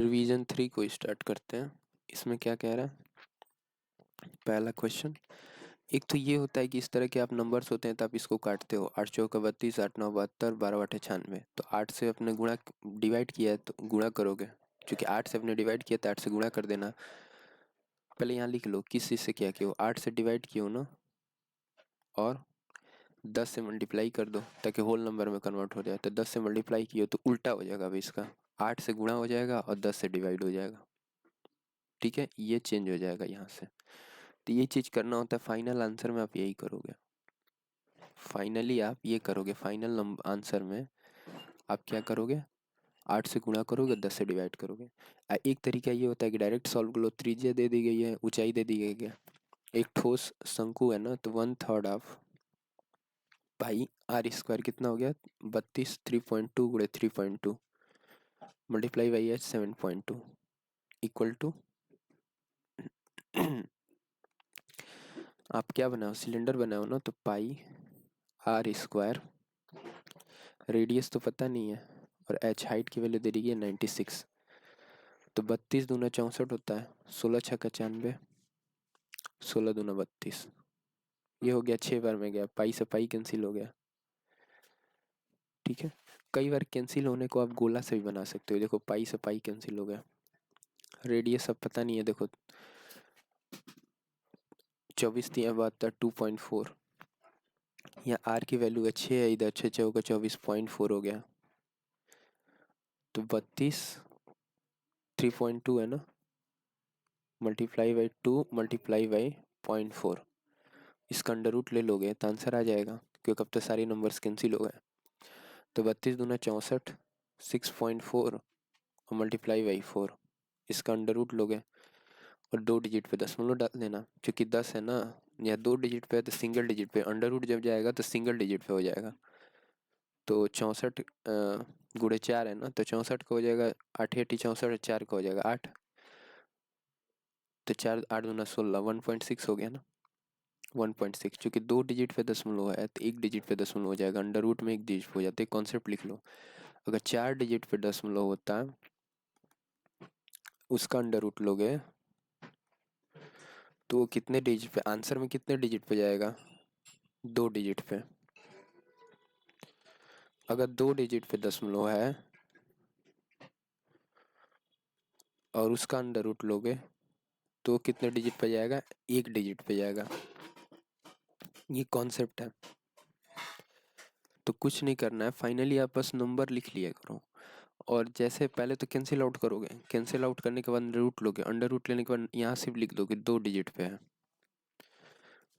Revision 3 को start करते हैं। इसमें क्या कह रहा है, पहला क्वेश्चन। एक तो ये होता है कि इस तरह के आप नंबर्स होते हैं तो आप इसको काटते हो, 8 चौका 32, 8 9 72, 12 8 96। तो 8 से अपने गुणा डिवाइड किया है तो गुणा करोगे, क्योंकि 8 से अपने डिवाइड किया तो 8 से गुणा कर देना। पहले यहाँ लिख लो किस चीज़ से क्या किया हो, 8 से डिवाइड किया हो ना, और 10 से मल्टीप्लाई कर दो ताकि होल नंबर में कन्वर्ट हो जाए। तो 10 से मल्टीप्लाई किया तो उल्टा हो जाएगा, अभी इसका 8 से गुणा हो जाएगा और 10 से डिवाइड हो जाएगा। ठीक है, ये चेंज हो जाएगा यहाँ से। तो ये चीज़ करना होता है, फाइनल आंसर में आप यही करोगे। फाइनली आप ये करोगे, फाइनल नंबर आंसर में आप क्या करोगे, 8 से गुणा करोगे, 10 से डिवाइड करोगे। एक तरीका ये होता है कि डायरेक्ट सॉल्व कर लो। त्रिज्या दे दी गई है, ऊंचाई दे दी गई है, एक ठोस शंकु है ना, तो 1/3 ऑफ पाई आर स्क्वायर कितना हो गया, 32 3.2 गुणे 3.2 multiply by H 7.2 equal to आप क्या बनाओ, सिलेंडर बनाओ ना, तो पाई आर स्क्वायर, रेडियस तो पता नहीं है, और एच हाइट की वैल्यू दे दी है 96। तो 32 दूना 64 होता है, 16 छक्का 95, 16 दूना 32। ये हो गया 6 बार में गया, पाई से पाई कैंसिल हो गया। ठीक है, कई बार कैंसिल होने को आप गोला से भी बना सकते हो। देखो पाई से पाई कैंसिल हो गया, रेडियस अब पता नहीं है, देखो 24 3 72 2.4, यहाँ आर की वैल्यू है 6 है, इधर 6 चौका 24.4 हो गया। तो 32 3.2 है ना, मल्टीप्लाई बाई 2 मल्टीप्लाई बाई 0.4, इसका अंडर रूट ले लोगे तो आंसर आ जाएगा, क्योंकि अब तो सारे नंबर्स कैंसिल हो गए। तो 32 दूना 64, 6.4 और मल्टीप्लाई बाई 4, इसका अंडर रूट लोगे और 2 डिजिट पे दशमलव डाल देना, क्योंकि 10 है ना, या 2 डिजिट पे है तो सिंगल डिजिट पे, अंडर रूट जब जाएगा तो सिंगल डिजिट पे हो जाएगा। तो 64 गुणे 4 है ना, तो 64 का हो जाएगा 8 8 64, 4 का हो जाएगा 8, तो 4 8 दूना 16, 1.6 हो गया ना, 1.6। चूंकि 2 डिजिट पे दशमलव है तो 1 डिजिट पे दशमलव हो जाएगा, अंडर रूट में 1 डिजिट पे हो जाता है। कॉन्सेप्ट लिख लो, अगर 4 डिजिट पे दशमलव होता है उसका अंडर रूट लोगे तो वो कितने डिजिट पे, आंसर में कितने डिजिट पे जाएगा, 2 डिजिट पे। अगर 2 डिजिट पे दशमलव है और उसका अंडर रूट लोगे तो कितने डिजिट पे जाएगा, 1 डिजिट पे जाएगा। ये कॉन्सेप्ट है। तो कुछ नहीं करना है, फाइनली आप बस नंबर लिख लिया करो। और जैसे पहले तो कैंसिल आउट करोगे, कैंसिल आउट करने के बाद अंडर रूट लोगे, अंडर रूट लेने के बाद यहाँ सिर्फ लिख दोगे 2 डिजिट पे है।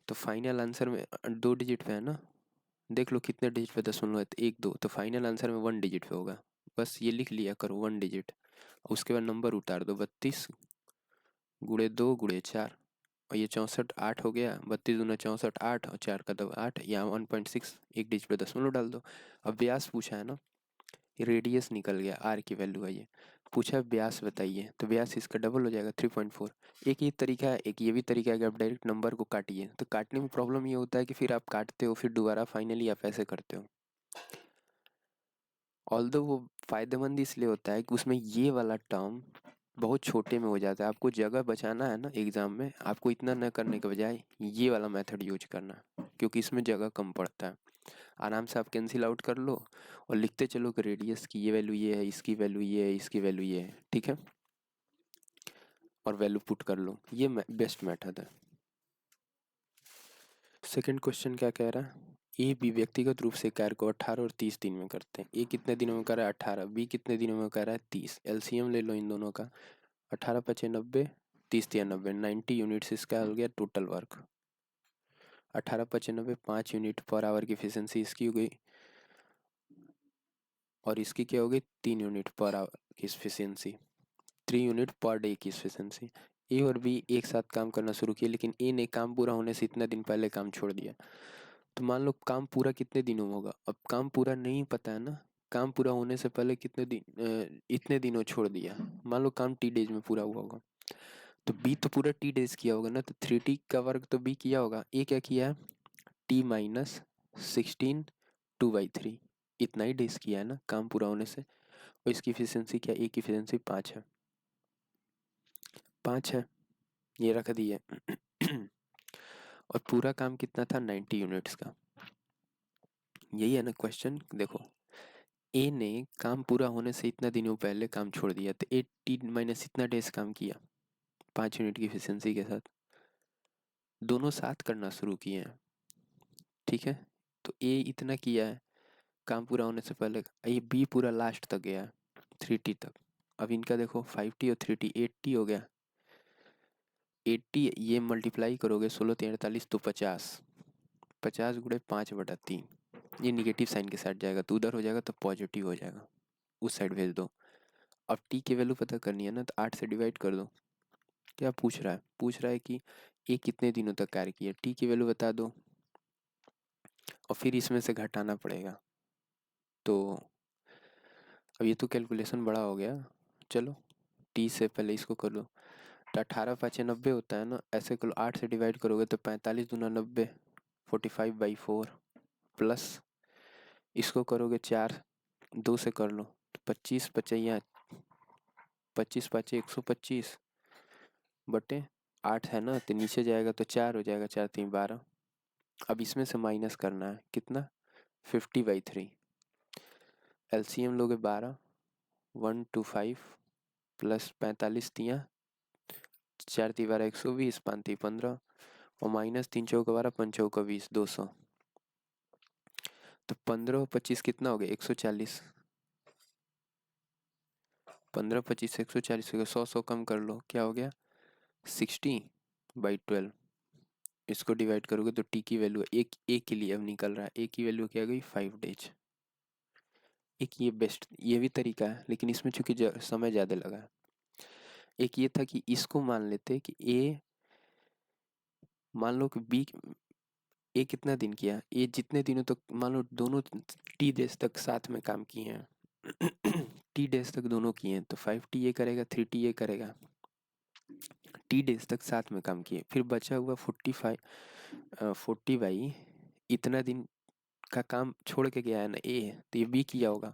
तो फाइनल आंसर में 2 डिजिट पे है ना, देख लो कितने डिजिट पे दशमलव है, तो 1 2, तो फाइनल आंसर में 1 डिजिट पे होगा। बस ये लिख लिया करो 1 डिजिट, उसके बाद नंबर उतार दो, 32 गुणे 2 गुणे 4, और ये 64 8 हो गया, 32 दूना 64 8 और 4 का 2 8, यहाँ 1.6, 1 डिजिट पे दशमलव डाल दो। अब व्यास पूछा है ना, रेडियस निकल गया, आर की वैल्यू है ये, पूछा है व्यास बताइए, तो व्यास इसका डबल हो जाएगा 3.4। एक ये तरीका है, एक ये भी तरीका है कि आप डायरेक्ट नंबर को काटिए। तो काटने में प्रॉब्लम ये होता है कि फिर आप काटते हो, फिर दोबारा फाइनली आप ऐसे करते हो। ऑल्दो वो फायदेमंद इसलिए होता है कि उसमें ये वाला टर्म बहुत छोटे में हो जाता है। आपको जगह बचाना है ना एग्जाम में, आपको इतना न करने के बजाय ये वाला मेथड यूज करना है, क्योंकि इसमें जगह कम पड़ता है। आराम से आप कैंसिल आउट कर लो और लिखते चलो कि रेडियस की ये वैल्यू ये है, इसकी वैल्यू ये है, इसकी वैल्यू ये है। ठीक है, और वैल्यू पुट कर लो, ये बेस्ट मेथड है। सेकंड क्वेश्चन क्या कह रहा है, ए बी व्यक्तिगत रूप से कार्य को 18 और 30 दिन में करते हैं। ए कितने दिनों में कर रहा है, 18, बी कितने दिनों में कर रहा है, 30। एलसीएम ले लो इन दोनों का, 18 पचे 90, 30 तिया 90, 90 यूनिट्स इसका हो गया टोटल वर्क। 18 पचे 90, 5 यूनिट पर आवर की एफिशिएंसी इसकी हो गई, और इसकी क्या हो गई, 3 यूनिट पर आवर की एफिशिएंसी, 3 यूनिट पर डे की एफिशिएंसी। ए और बी एक साथ काम करना शुरू किया, लेकिन ए ने काम पूरा होने से इतना दिन पहले काम छोड़ दिया। तो मान लो काम पूरा कितने दिनों में होगा, अब काम पूरा नहीं पता है ना, काम पूरा होने से पहले कितने दिन इतने दिनों छोड़ दिया। मान लो काम टी डेज में पूरा हुआ होगा, तो बी तो पूरा टी डेज किया होगा ना, तो 3t का वर्क तो बी किया होगा। ए क्या किया है, टी माइनस 16 2/3, इतना ही डेज किया है ना काम पूरा होने से। और इसकी एफिशिएंसी क्या, ए की एफिशिएंसी 5 है। 5 है, ये रख दिए। और पूरा काम कितना था, 90 यूनिट्स का। यही है ना क्वेश्चन। देखो, ए ने काम पूरा होने से इतना दिनों पहले काम छोड़ दिया, तो 18 माइनस इतना डेज काम किया 5 यूनिट की एफिशिएंसी के साथ, दोनों साथ करना शुरू किए हैं। ठीक है, तो ए इतना किया है काम पूरा होने से पहले, ये बी पूरा लास्ट तक गया है 3T तक। अब इनका देखो 5T और 3T 8T हो गया। 80 ये मल्टीप्लाई करोगे 16×3=48 तो 50, 50 × 5/3, ये निगेटिव साइन के साथ जाएगा तो उधर हो जाएगा तो पॉजिटिव हो जाएगा, उस साइड भेज दो। अब टी की वैल्यू पता करनी है ना, तो 8 से डिवाइड कर दो। क्या पूछ रहा है कि ये कितने दिनों तक कार्य किया, टी की वैल्यू बता दो और फिर इसमें से घटाना पड़ेगा। तो अब ये तो कैलकुलेशन बड़ा हो गया, चलो टी से पहले इसको कर लो। तो 18×5 = 90 होता है ना, ऐसे करो 8 से डिवाइड करोगे तो 45×2 = 90, 45/4 प्लस इसको करोगे 4, 2 से कर लो तो 25 बटे 8 है ना, तो नीचे जाएगा तो 4 हो जाएगा, 4×3 = 12। अब इसमें से माइनस करना है कितना, 50/3। एलसीएम लोगे 12, 125 प्लस 45×3 = 4×3 = 120, 5×3 = 15 और माइनस 3×4 = 12, 5×4 = 20, 200। तो 15 और 25 कितना हो गया, 140। 15 25 140 हो गया, 100 कम कर लो, क्या हो गया 60/12। इसको डिवाइड करोगे तो टी की वैल्यू एक ए के लिए अब निकल रहा है, ए की वैल्यू क्या गई 5 डेज। एक ये बेस्ट, ये भी तरीका है लेकिन इसमें चूंकि समय ज़्यादा लगा है। एक ये था कि इसको मान लेते कि ए, मान लो कि बी, ए कितना दिन किया, ए जितने दिनों तक, मान लो दोनों टी डेज तक साथ में काम किए हैं। टी डेज तक दोनों किए हैं तो 5T ये करेगा, 3T ये करेगा। टी डेज तक साथ में काम किए, फिर बचा हुआ 40/, इतना दिन का काम छोड़ के गया है ना ए, तो ये बी किया होगा।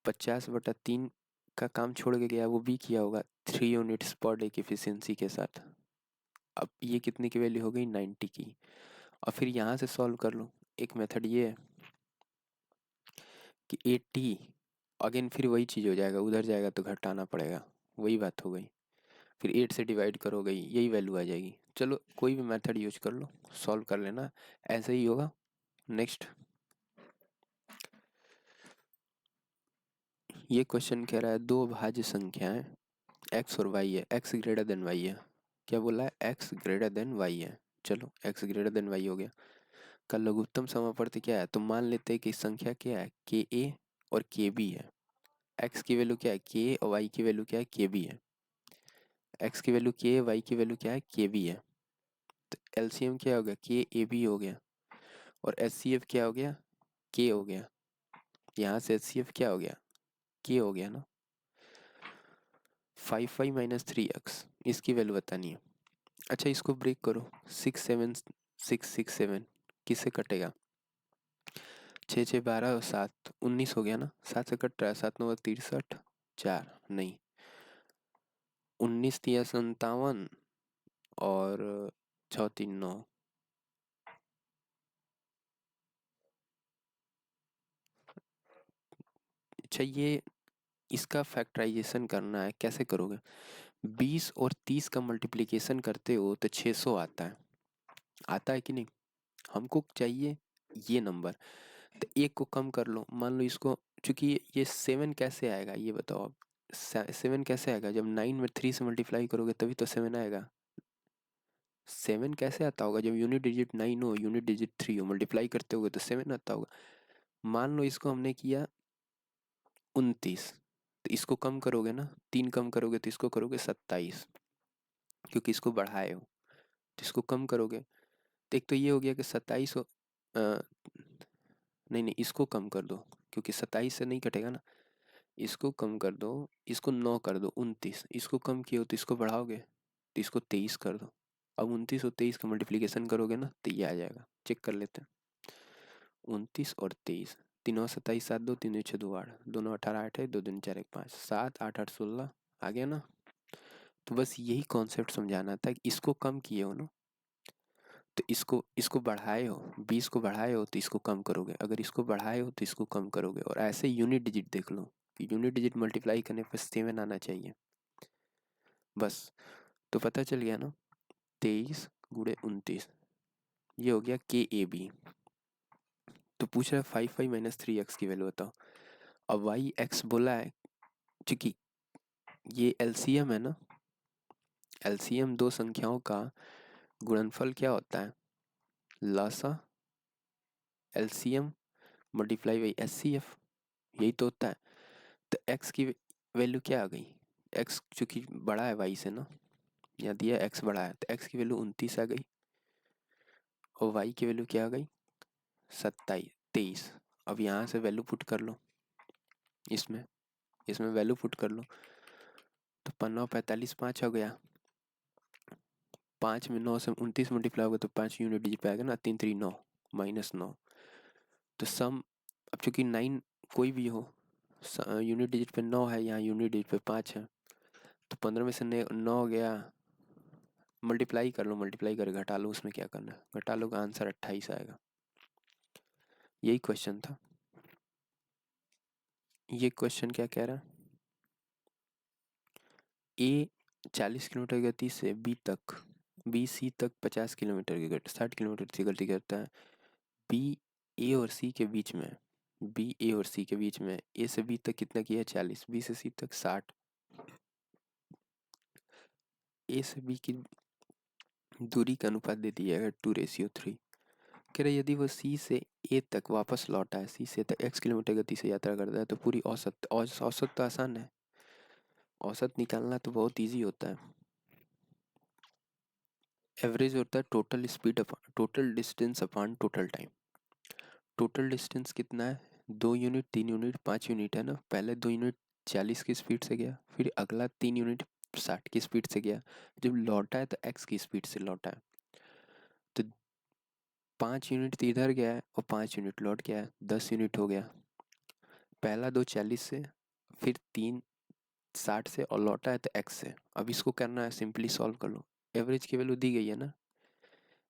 50/3 का काम छोड़ के गया, वो बी किया होगा 3 यूनिट्स पर डे की एफिशिएंसी के साथ। अब ये कितने की वैल्यू हो गई, 90 की। और फिर यहाँ से सॉल्व कर लो। एक मेथड ये है कि 80, अगेन फिर वही चीज़ हो जाएगा, उधर जाएगा तो घटाना पड़ेगा, वही बात हो गई। फिर 8 से डिवाइड करोगे, यही वैल्यू आ जाएगी। चलो कोई भी मेथड यूज कर लो, सॉल्व कर लेना, ऐसे ही होगा। नेक्स्ट, ये क्वेश्चन कह रहा है दो भाज्य संख्याएं x और y है, x ग्रेटर देन y है। क्या बोला है, x ग्रेटर देन y है। चलो x ग्रेटर देन y हो गया। का लघुत्तम समापवर्ती क्या है, तो मान लेते हैं कि संख्या क्या है, के ए और के बी है। x की वैल्यू क्या है, के और y की वैल्यू क्या है, के बी है। x की वैल्यू के, y की वैल्यू क्या है, के बी है। तो एलसीएम क्या हो गया, के ए बी हो गया, और एच सी एफ क्या हो गया, के हो गया। यहाँ से एच सी एफ क्या हो गया, के हो गया ना। 5y माइनस 3x, इसकी वैल्यू बतानी है। अच्छा इसको ब्रेक करो, 6 7 6 6 7 किससे कटेगा, 6 6 12 और 7 19 हो गया ना, 7 से कट रहा है, 7 9 63, 4 नहीं, 19 3 57 और 6 3 9। अच्छा ये इसका फैक्टराइजेशन करना है, कैसे करोगे, 20 और 30 का मल्टीप्लिकेशन करते हो तो 600 आता है कि नहीं। हमको चाहिए ये नंबर, तो एक को कम कर लो, मान लो इसको, चूंकि ये 7 कैसे आएगा ये बताओ आप, 7 कैसे आएगा, जब 9 में 3 से मल्टीप्लाई करोगे तभी तो 7 आएगा। 7 कैसे आता होगा, जब यूनिट डिजिट 9 हो, यूनिट डिजिट 3 हो, मल्टीप्लाई करते होगे तो 7 आता होगा। मान लो इसको हमने किया 29, तो इसको कम करोगे ना, 3 कम करोगे तो इसको करोगे 27, क्योंकि इसको बढ़ाए हो, तो इसको कम करोगे तो एक तो ये हो गया कि 27 हो, नहीं नहीं इसको कम कर दो, क्योंकि 27 से नहीं कटेगा ना, इसको कम कर दो, इसको 9 कर दो, 29, इसको कम किए हो तो इसको बढ़ाओगे तो इसको 23 कर दो। अब 29 और 23 का मल्टीप्लिकेशन करोगे ना तो ये आ जाएगा, चेक कर लेते हैं। 29 और 23, 3 और 27, 7 2 3 6 2 8, दोनों 18 8 है, 2 2 4 1 5, 7 8 8 16 आ गया ना। तो बस यही कॉन्सेप्ट समझाना था कि इसको कम किए हो ना, तो इसको इसको बढ़ाए हो, 20 को बढ़ाए हो तो इसको कम करोगे, अगर इसको बढ़ाए हो तो इसको कम करोगे, और ऐसे यूनिट डिजिट देख लो कि यूनिट डिजिट मल्टीप्लाई करने पर 7 आना चाहिए बस। तो पता चल गया ना, 23 × 29, ये हो गया KAB। तो पूछ रहा है 5 - 3 x की वैल्यू बताओ। अब वाई एक्स बोला है, चूंकि ये एलसीएम है ना, एलसीएम दो संख्याओं का गुणनफल क्या होता है, लासा एलसीएम मल्टीप्लाई बाई एचसीएफ, यही तो होता है। तो एक्स की वैल्यू क्या आ गई, एक्स चूंकि बड़ा है वाई से ना, यहाँ दिया एक्स बड़ा है, तो एक्स की वैल्यू 29 आ गई, और वाई की वैल्यू क्या आ गई, 23। अब यहाँ से वैल्यू पुट कर लो, इसमें इसमें वैल्यू पुट कर लो, तो 5 × 45 5 हो गया, 5 में 9 से 29 मल्टीप्लाई होगा तो 5 यूनिट डिजिट पे आएगा ना, 3 × 3 = 9 -9। तो सम, अब चूंकि 9 कोई भी हो, यूनिट डिजिट पे 9 है, यहाँ यूनिट डिजिट पे 5 है, तो 15 में से 9 हो गया, मल्टीप्लाई कर लो, मल्टीप्लाई कर घटा लो, उसमें क्या करना है, घटा लो, का आंसर 28 आएगा। यही क्वेश्चन था। ये क्वेश्चन क्या कह रहा है, ए 40 किलोमीटर की गति से बी सी तक 50 किलोमीटर की गति 60 किलोमीटर की गति करता है। बी ए और सी के बीच में, बी ए और सी के बीच में ए से बी तक कितना किया है, 40, बी से सी तक 60, ए से बी की दूरी का अनुपात दे दिया है 2:3। कह रहे यदि वो सी से ए तक वापस लौटा है, सी से तक x किलोमीटर गति से यात्रा करता है, तो पूरी औसत तो आसान है, औसत निकालना तो बहुत इजी होता है। एवरेज होता है total speed upon total distance upon total time. Total distance कितना है, 2 यूनिट, 3 यूनिट, 5 यूनिट है ना, पहले 2 यूनिट 40 की स्पीड से गया, फिर अगला 3 यूनिट 60 की स्पीड से गया, जब लौटा है तो x की स्पीड से लौटा है, तो 5 यूनिट तो इधर गया है और 5 यूनिट लौट गया है, 10 यूनिट हो गया। पहला 2 40 से, फिर 3 60 से, और लौटा है तो x से। अब इसको करना है, सिंपली सॉल्व कर लो। एवरेज की वैल्यू दी गई है ना,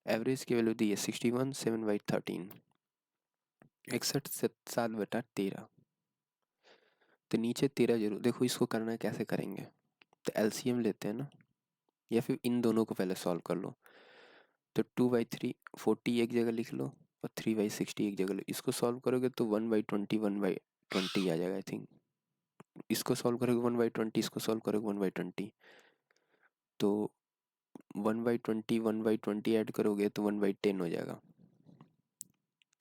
एवरेज की वैल्यू दी है 61 7/13, 61 7/13। तो नीचे 13 जरूर देखो, इसको करना है कैसे करेंगे, तो एलसीएम लेते हैं ना, या फिर इन दोनों को पहले सॉल्व कर लो। तो 2/3 40 एक जगह लिख लो, और 3/60 एक जगह लो। इसको सॉल्व करोगे तो 1/20 1/20 आ जाएगा आई थिंक। इसको सॉल्व करोगे 1/20, इसको सॉल्व करोगे 1/20, तो 1/20 1/20 ऐड करोगे तो 1/10 हो जाएगा।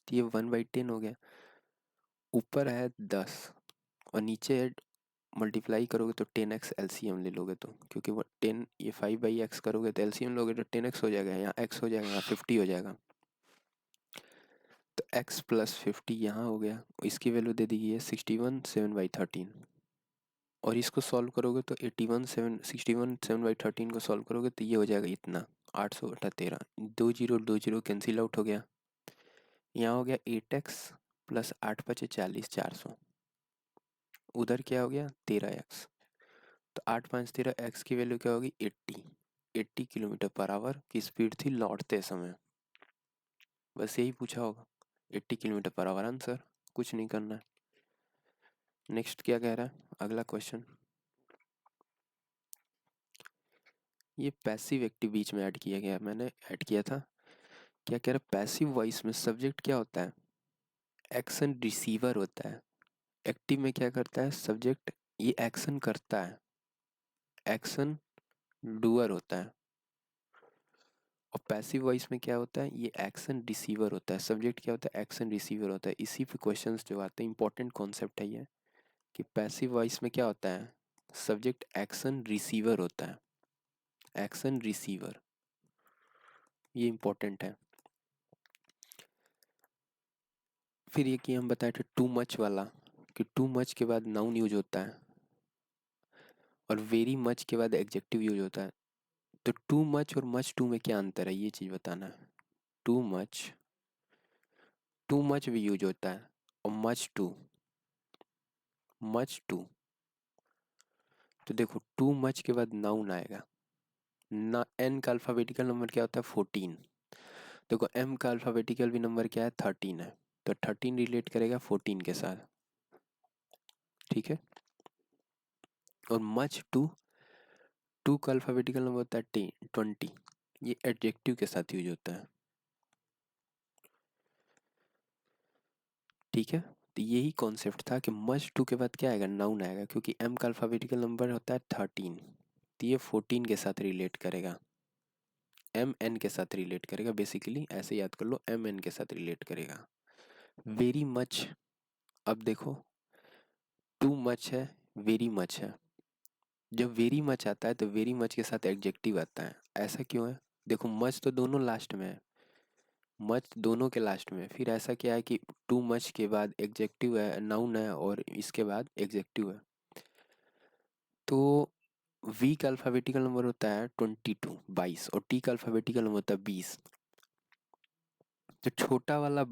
तो ये 1/10 हो गया, ऊपर है 10 और नीचे मल्टीप्लाई करोगे तो 10x एलसीएम ले लोगे, तो क्योंकि वो 10, ये 5/x करोगे तो एलसीएम लोगे तो 10x हो जाएगा, यहाँ x हो जाएगा, यहाँ 50 हो जाएगा, तो x + 50 यहाँ हो गया। इसकी वैल्यू दे दी है 61 7/13, और इसको सॉल्व करोगे तो 61 7/13 को सॉल्व करोगे तो ये हो जाएगा इतना 813। 2 0 2 0 कैंसिल आउट हो गया, यहाँ हो गया 8x + 8×5 = 40 400, उधर क्या हो गया 13x, तो 8×5 = 13, x की वैल्यू क्या होगी 80 किलोमीटर/आवर की स्पीड थी लौटते समय। बस यही पूछा होगा, 80 किलोमीटर/आवर आंसर, कुछ नहीं करना है। नेक्स्ट क्या कह रहा है अगला क्वेश्चन, ये पैसिव एक्टिव बीच में ऐड किया गया, मैंने ऐड किया था। क्या कह रहा है, पैसिव वॉइस में सब्जेक्ट क्या होता है, एक्शन रिसीवर होता है। एक्टिव में क्या करता है सब्जेक्ट, ये एक्शन करता है, एक्शन डूअर होता है। और पैसिव वॉइस में क्या होता है, ये एक्शन रिसीवर होता है। सब्जेक्ट क्या होता है, एक्शन रिसीवर होता है। इसी पे क्वेश्चंस जो आते हैं, इंपॉर्टेंट कॉन्सेप्ट है ये, कि पैसिव वॉइस में क्या होता है, सब्जेक्ट एक्शन रिसीवर होता है, एक्शन रिसीवर, ये इंपॉर्टेंट है। फिर ये कि हम बताए थे टू मच वाला, कि टू मच के बाद नाउन यूज होता है, और वेरी मच के बाद एडजेक्टिव यूज होता है। तो टू मच और मच टू में क्या अंतर है, ये चीज बताना है। टू मच भी यूज होता है, और मच टू, तो देखो टू मच के बाद नाउन आएगा ना। एन का अल्फाबेटिकल नंबर क्या होता है 14। देखो एम का अल्फाबेटिकल भी नंबर क्या है 13 है। तो 13 रिलेट करेगा 14 के साथ। ठीक है। और मच टू, टू का अल्फाबेटिकल नंबर होता है 20। ये एडजेक्टिव के साथ यूज होता है। ठीक है। तो यही कॉन्सेप्ट था कि मच टू के बाद क्या आएगा नाउन आएगा, क्योंकि एम का अल्फाबेटिकल नंबर होता है 13। तो ये 14 के साथ रिलेट करेगा, एम एन के साथ रिलेट करेगा। बेसिकली ऐसे याद कर लो, एम एन के साथ रिलेट करेगा। वेरी मच, अब देखो टू मच है, वेरी मच है। जब वेरी मच आता है तो वेरी मच के साथ एडजेक्टिव आता है। ऐसा क्यों है? देखो मच तो दोनों लास्ट में है, मच दोनों के लास्ट में है। फिर ऐसा क्या है कि टू मच के बाद एडजेक्टिव है, नाउन है, और इसके बाद एडजेक्टिव है। तो वी का अल्फाबेटिकल नंबर होता है 22 22, और टी का अल्फाबेटिकल नंबर होता है 20। तो छोटा वाला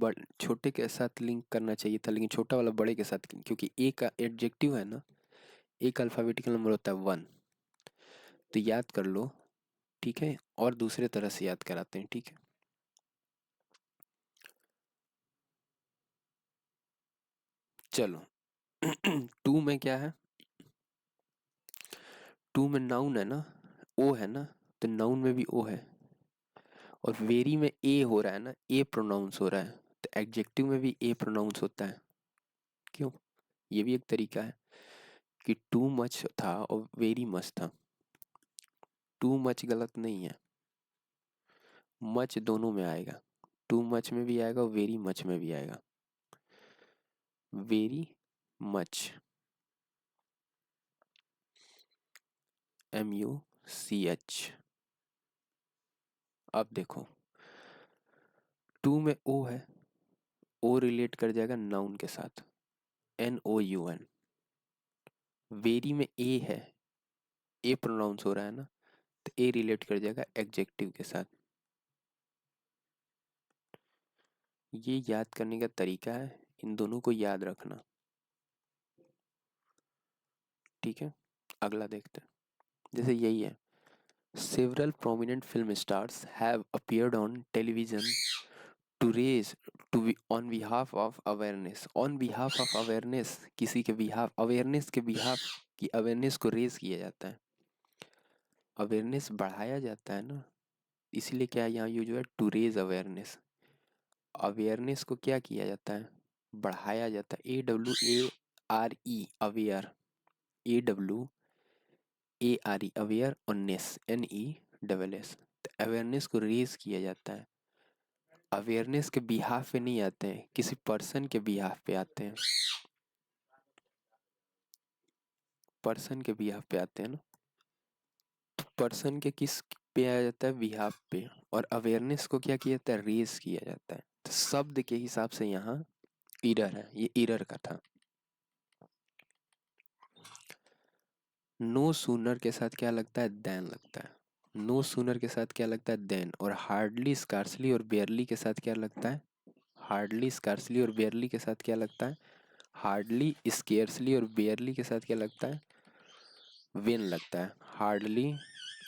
छोटे के साथ लिंक करना चाहिए था, लेकिन छोटा वाला बड़े के साथ, क्योंकि ए का एडजेक्टिव है ना। ए का अल्फाबेटिकल नंबर होता है 1। तो याद कर लो। ठीक है। और दूसरे तरह से याद कराते हैं। ठीक है। चलो टू में क्या है? टू में नाउन है ना, ओ है ना। तो नाउन में भी ओ है। और वेरी में ए हो रहा है ना, ए प्रोनाउंस हो रहा है। तो एडजेक्टिव में भी ए प्रोनाउंस होता है। क्यों? ये भी एक तरीका है कि टू मच था और वेरी मच था। टू मच गलत नहीं है, मच दोनों में आएगा। टू मच में भी आएगा और वेरी मच में भी आएगा। Very much, MUCH। अब देखो टू में ओ है, ओ रिलेट कर जाएगा नाउन के साथ, NOUN। वेरी में ए है, ए प्रोनाउंस हो रहा है ना। तो ए रिलेट कर जाएगा एडजेक्टिव के साथ। ये याद करने का तरीका है, इन दोनों को याद रखना। ठीक है। अगला देखते हैं। जैसे यही है, several prominent film stars have appeared on television to raise on behalf of awareness। on behalf of awareness, किसी के behalf, awareness के behalf की awareness को रेज किया जाता है, अवेयरनेस बढ़ाया जाता है ना। इसीलिए क्या यहाँ यूज हुआ है, टू रेज अवेयरनेस। अवेयरनेस को क्या किया जाता है, बढ़ाया जाता है। AWARE अवेयर, AWARE अवेयर, और नेस NESS। अवेयरनेस को रेज किया जाता है। अवेयरनेस के बिहाफ पे नहीं आते हैं, किसी पर्सन के बिहाफ पे आते हैं। पर्सन के बिहाफ पे आते हैं ना। तो पर्सन के किस पे आ जाता है, बिहाफ पे। और अवेयरनेस को क्या किया जाता है, रेज किया जाता है। तो शब्द के हिसाब से यहाँ इरर है, ये इरर का था। नो सूनर के साथ क्या लगता है, देन लगता है। नो सूनर के साथ क्या लगता है, देन। और हार्डली, स्कार्सली और बेयरली के साथ क्या लगता है, हार्डली, स्कार्सली और बेयरली के साथ क्या लगता है, हार्डली, स्केर्सली और बेयरली के साथ क्या लगता है, वेन लगता है। Hardly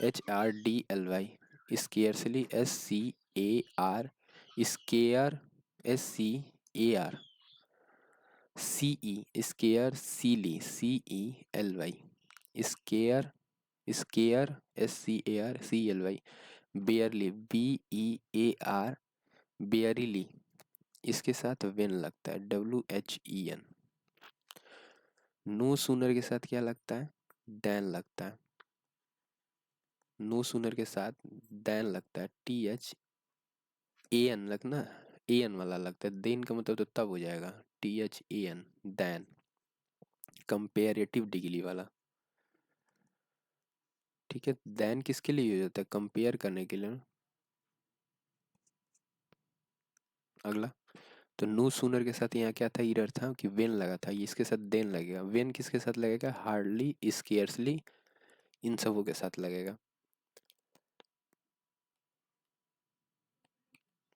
HRDLY, scarcely SCAR, scare SCAR, scarcely CELY, scare, scare SCARCLY, barely BEAR, barely, इसके साथ वेन लगता है WHEN। नो सूनर के साथ क्या लगता है, देन लगता है। नो सूनर के साथ देन लगता है, THAN लगना, AN वाला लगता है। देन का मतलब तो तब हो जाएगा, THAN, देन। कंपेरेटिव डिग्री वाला। ठीक है। देन किसके लिए यूज होता है, कंपेयर करने के लिए ना। अगला, तो नो सूनर के साथ यहाँ क्या था, इरर था कि वेन लगा था, ये इसके साथ देन लगेगा। वेन किसके साथ लगेगा, हार्डली, स्केर्सली, इन सबों के साथ लगेगा।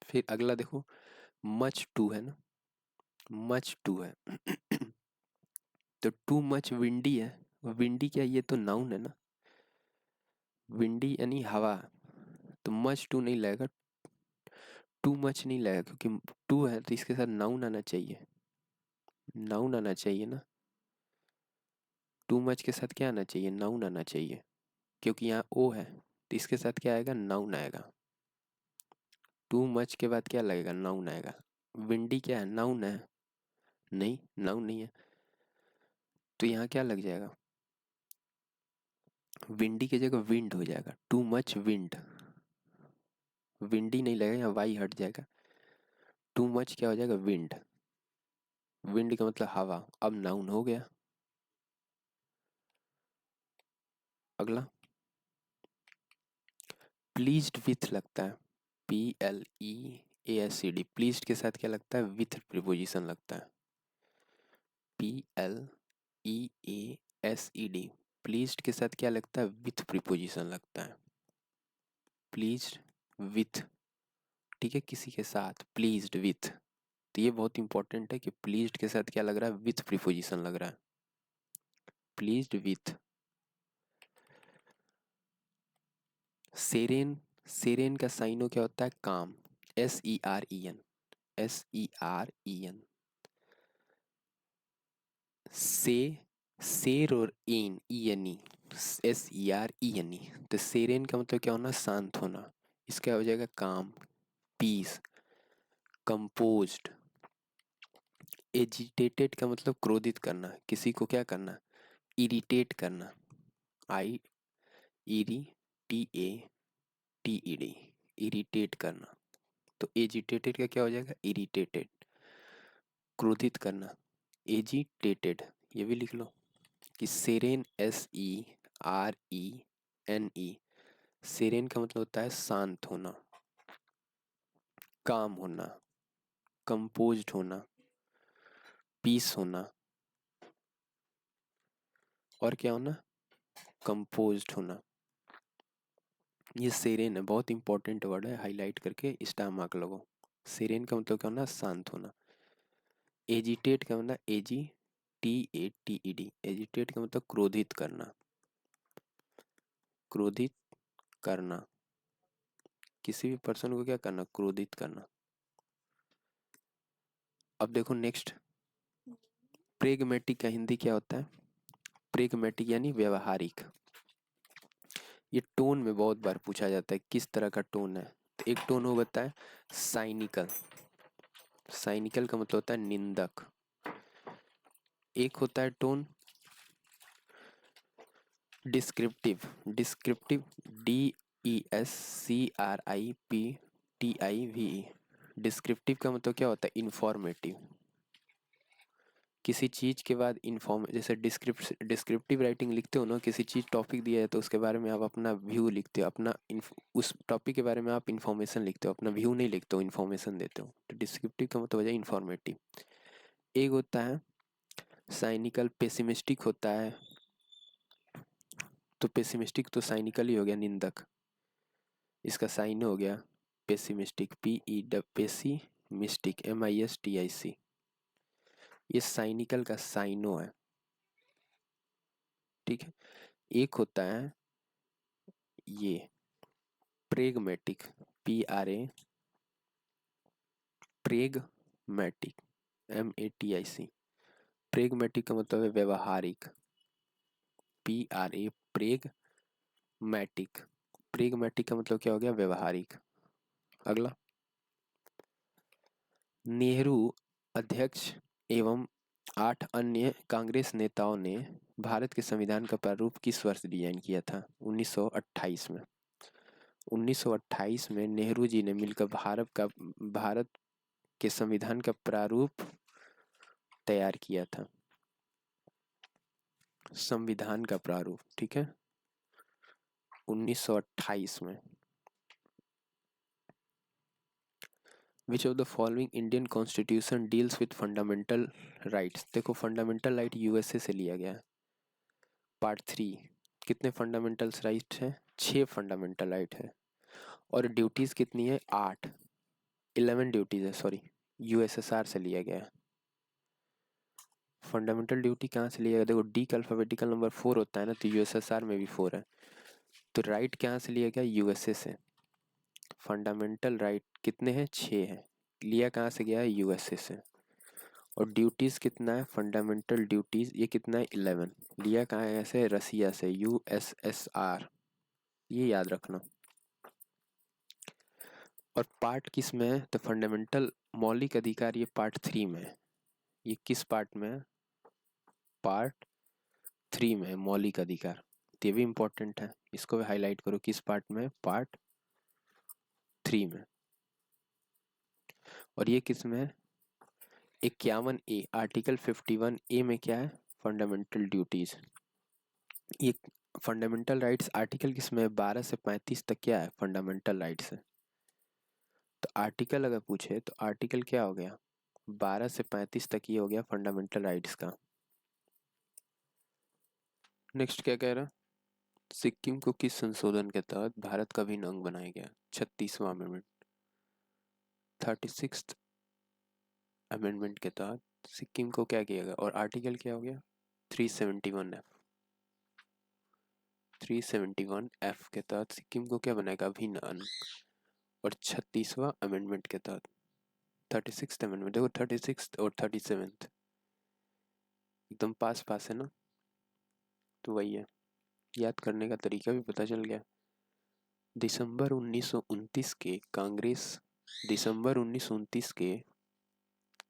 फिर अगला देखो, मच टू है ना, मच टू है तो टू मच विंडी है, विंडी क्या, ये तो नाउन है ना, विंडी यानी हवा, तो मच टू नहीं लगेगा, टू मच नहीं लगेगा, क्योंकि टू है तो इसके साथ नाउन आना चाहिए, नाउन आना चाहिए ना, टू मच के साथ क्या आना चाहिए, नाउन आना चाहिए, क्योंकि यहाँ ओ है तो इसके साथ क्या आएगा, नाउन आएगा, टू मच के बाद क्या लगेगा, नाउन आएगा। विंडी क्या है, नाउन है, नहीं नाउन नहीं है, तो यहाँ क्या लग जाएगा, विंडी की जगह विंड हो जाएगा, टू मच विंड, विंडी नहीं लगेगा, यहाँ वाई हट जाएगा, टू मच क्या हो जाएगा, विंड, विंड का मतलब हवा, अब नाउन हो गया। अगला, प्लीज्ड विथ लगता है, PLEASED, प्लीज्ड के साथ क्या लगता है, विथ प्रीपोजिशन लगता है, PLEASED, प्लीज्ड के साथ क्या लगता है, विथ प्रीपोजिशन लगता है, प्लीज्ड विथ, ठीक है, किसी के साथ, प्लीज्ड विथ, तो ये बहुत इंपॉर्टेंट है कि प्लीज्ड के साथ क्या लग रहा है, विथ प्रीपोजिशन लग रहा है, प्लीज्ड विथ। सेरेन, सेरेन का साइनो क्या होता है, काम, SEREN, SEREN, से, शेर और एन, ENE, SERENE, तो सेरेन का मतलब क्या होना, शांत होना, इसका हो जाएगा काम, पीस, कंपोज्ड। एजिटेटेड का मतलब क्रोधित करना, किसी को क्या करना, इरिटेट करना, आई, इरी, TATED, इरिटेट करना, तो एजिटेटेड का क्या हो जाएगा, इरिटेटेड, क्रोधित करना, एजिटेटेड, ये भी लिख लो कि सेरेन, SERENE, सेरेन का मतलब होता है शांत होना, काम होना, कंपोज्ड होना, पीस होना, और क्या होना, कंपोज्ड होना, ये सेरेन है, बहुत इंपॉर्टेंट वर्ड है, हाईलाइट करके स्टार मार्क लगो। सेरेन का मतलब क्या होना, शांत होना। एजिटेट का मतलब AGTATED, एजिटेट का मतलब क्रोधित करना, क्रोधित करना, किसी भी पर्सन को क्या करना, क्रोधित करना। अब देखो नेक्स्ट, प्रेगमेटिक का हिंदी क्या होता है, प्रेगमेटिक यानी व्यवहारिक, ये टोन में बहुत बार पूछा जाता है, किस तरह का टोन है, तो एक टोन हो बताए, साइनिकल, साइनिकल का मतलब होता है निंदक, एक होता है tone descriptive, descriptive, DESCRIPTIVE, descriptive का मतलब क्या होता है, इंफॉर्मेटिव, किसी चीज़ के बाद इन्फॉर्म, जैसे डिस्क्रिप्टिव राइटिंग लिखते हो ना, किसी चीज़ टॉपिक दिया है तो उसके बारे में आप अपना व्यू लिखते हो, अपना उस टॉपिक के बारे में आप इन्फॉर्मेशन लिखते हो, अपना व्यू नहीं लिखते हो, इन्फॉर्मेशन देते हो, तो डिस्क्रिप्टिव का मतलब हो जाए इन्फॉर्मेटिव। एक होता है साइनिकल, पेसिमिस्टिक होता है, तो पेसिमिस्टिक तो साइनिकल ही हो गया, निंदक, इसका साइन हो गया पेसिमिस्टिक, पेसिमिस्टिक, MISTIC, ये साइनिकल का साइनो है, ठीक है। एक होता है ये pragmatic, PRA, pragmatic, MATIC, pragmatic का मतलब है व्यवहारिक, PRA, प्रेगमेटिक, प्रेगमेटिक का मतलब क्या हो गया, व्यवहारिक। अगला, नेहरू अध्यक्ष एवं 8 अन्य कांग्रेस नेताओं ने भारत के संविधान का प्रारूप किस वर्ष डिजाइन किया था, 1928 में, 1928 में नेहरू जी ने मिलकर भारत के संविधान का प्रारूप तैयार किया था, संविधान का प्रारूप, ठीक है, 1928 में। Which of the following Indian constitution deals with fundamental rights, देखो फंडामेंटल राइट USA से लिया गया है, पार्ट 3, कितने फंडामेंटल राइट है, 6 फंडामेंटल राइट है, और ड्यूटीज कितनी है, 8, 11 ड्यूटीज है, सॉरी, USSR से लिया गया है। फंडामेंटल ड्यूटी कहाँ से लिया गया? देखो डी का अल्फाबेटिकल नंबर 4 होता है ना, तो यूएसएसआर में भी 4 है, तो राइट कहाँ से लिया गया? यूएसए से। फंडामेंटल राइट कितने हैं? 6 हैं, लिया कहाँ से गया है? यूएसए से। और ड्यूटीज़ कितना है? फंडामेंटल ड्यूटीज़ ये कितना है? 11, लिया कहाँ है? ऐसे रसिया से, यूएसएसआर, ये याद रखना। और पार्ट किस में है? तो फंडामेंटल मौलिक अधिकार ये पार्ट 3 में है। ये किस पार्ट में है? पार्ट 3 में है मौलिक अधिकार। तो ये भी इंपॉर्टेंट है, इसको भी हाईलाइट करो, किस पार्ट में? पार्ट 3 में। और ये किस में है? 51A, आर्टिकल 51A में क्या है? Fundamental duties. ये फंडामेंटल राइट्स आर्टिकल किस में है? 12 से 35 तक क्या है? फंडामेंटल राइट्स है। तो आर्टिकल अगर पूछे तो आर्टिकल क्या हो गया? 12 से 35 तक ये हो गया फंडामेंटल राइट्स का। नेक्स्ट क्या कह रहा? सिक्किम को किस संशोधन के तहत भारत का अभिन्न अंग बनाया गया? 36वां अमेंडमेंट। 36th अमेंडमेंट के तहत सिक्किम को क्या किया गया? और आर्टिकल क्या हो गया? 371F। 371F के तहत सिक्किम को क्या बनाएगा? अभिन्न अंग। और 36वां अमेंडमेंट के तहत 36th अमेंडमेंट, देखो 36th और 37th एकदम पास पास है ना, तो वही है। याद करने का तरीका भी पता चल गया। दिसंबर 1929 के कांग्रेस दिसंबर 1929 के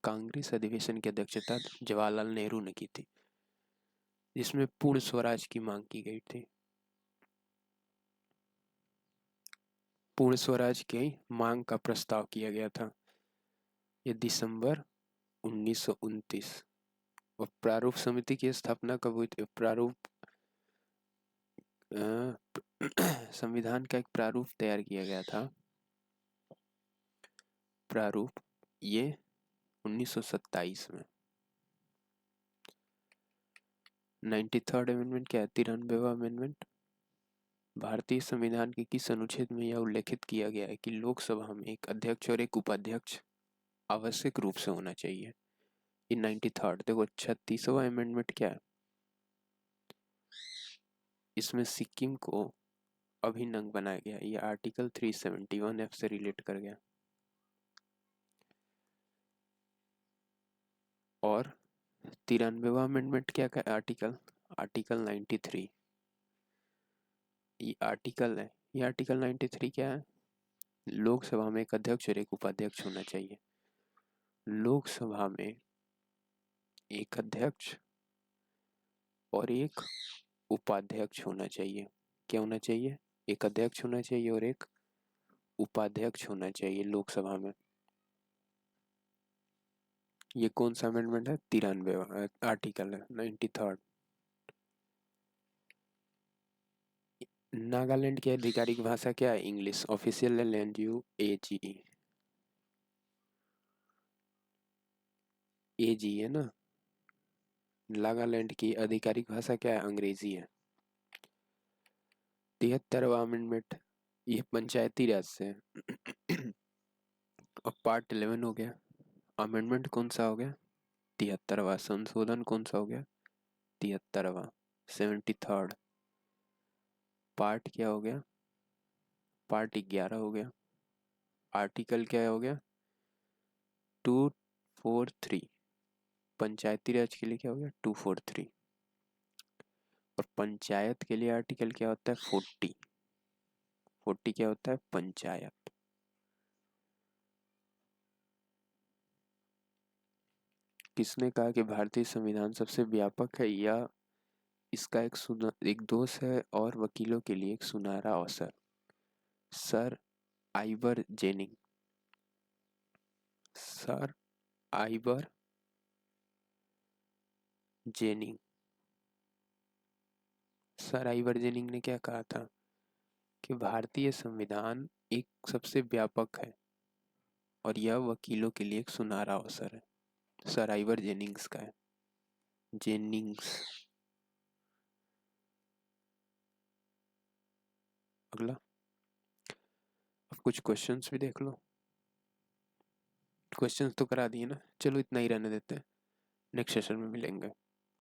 कांग्रेस अधिवेशन की अध्यक्षता जवाहरलाल नेहरू ने की थी, जिसमें पूर्ण स्वराज की मांग की गई थी। पूर्ण स्वराज की मांग का प्रस्ताव किया गया था, ये दिसंबर 1929। और प्रारूप समिति की स्थापना कब हुई थी? संविधान का एक प्रारूप तैयार किया गया था, प्रारूप, ये 1927 में। 93rd अमेंडमेंट क्या है? 93वां अमेंडमेंट। भारतीय संविधान के किस अनुच्छेद में यह उल्लेखित किया गया है कि लोकसभा में एक अध्यक्ष और एक उपाध्यक्ष आवश्यक रूप से होना चाहिए? ये 93rd। देखो 36वां अमेंडमेंट क्या है? इसमें सिक्किम को अभिन्न अंग बनाया गया, ये आर्टिकल 371F से रिलेट कर गया। और 93वां अमेंडमेंट क्या का आर्टिकल? आर्टिकल 93, ये आर्टिकल है। ये आर्टिकल 93 क्या है? लोकसभा में एक अध्यक्ष और एक उपाध्यक्ष होना चाहिए। लोकसभा में एक अध्यक्ष और एक उपाध्यक्ष होना चाहिए। क्या होना चाहिए? एक अध्यक्ष होना चाहिए और एक उपाध्यक्ष होना चाहिए लोकसभा में। ये कौन सा अमेंडमेंट है? 93वां आर्टिकल है, 93rd। नागालैंड की आधिकारिक भाषा क्या है? इंग्लिश। ऑफिशियल लैंग्वेज एजी है ना। नागालैंड की आधिकारिक भाषा क्या है? अंग्रेजी है। 73वां अमेंडमेंट, ये पंचायती राज से है। और पार्ट 11 हो गया। अमेंडमेंट कौन सा हो गया? 73वां। संशोधन कौन सा हो गया? 73वां। 73rd। पार्ट क्या हो गया? पार्ट 11 हो गया। आर्टिकल क्या हो गया? 243। पंचायती राज के लिए क्या हो गया? 243। और पंचायत के लिए आर्टिकल क्या होता है? 40। 40 क्या होता है? पंचायत। किसने कहा कि भारतीय संविधान सबसे व्यापक है, या इसका एक दोष है और वकीलों के लिए एक सुनहरा अवसर? Sir Ivoire ginning. Sir Ivoire ginning. Sir Ivoire ginning ने क्या कहा था? कि भारतीय संविधान एक सबसे व्यापक है और यह वकीलों के लिए एक सुनहरा अवसर है। सर आइवर जेनिंग्स का है, जेनिंग्स। अगला, अब कुछ क्वेश्चंस भी देख लो। क्वेश्चंस तो करा दिए ना, चलो इतना ही रहने देते हैं। नेक्स्ट सेशन में मिलेंगे।